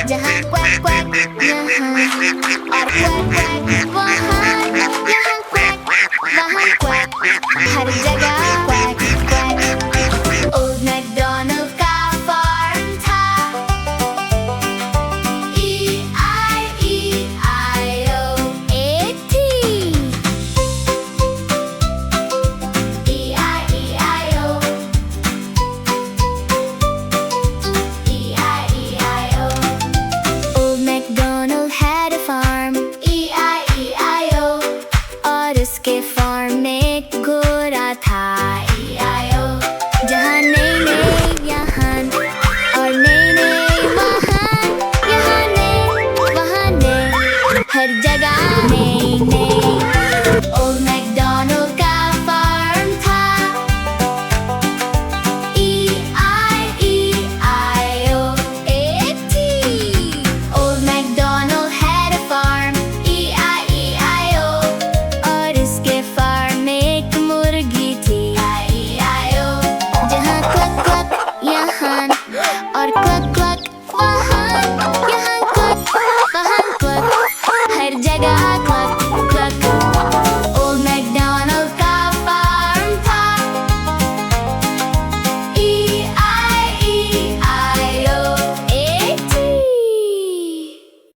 जहाँ quack quack यहाँ, और क्वैक क्वैक वहाँ, यहाँ क्वैक वहाँ क्वैक, हर जगह क्वैक क्वैक। ओल्ड मैकडोनल्ड का फार्म था, E-I-E-I-O, एक थी, E-I-E-I-O, E-I-E-I-O. Old MacDonald had a farm, E-I-E-I-O, और उसके फार्म में एक घोड़ा था, E-I-O, जहाँ नई नई यहाँ और नई नई वहाँ, यहाँ नई वहाँ नई, हर जगह नई नई। ओल्ड मैकडोनल्ड का फार्म था, E-I-E-I-O, एक थी। Old MacDonald had a farm, E-I-E-I-O, और उसके फार्म में एक मुर्गी थी, E-I-E-I-O, जहाँ क्लक क्लक यहाँ और क्लक क्लक वहाँ, यहाँ क्लक वहाँ क्लक, हर जगह क्लक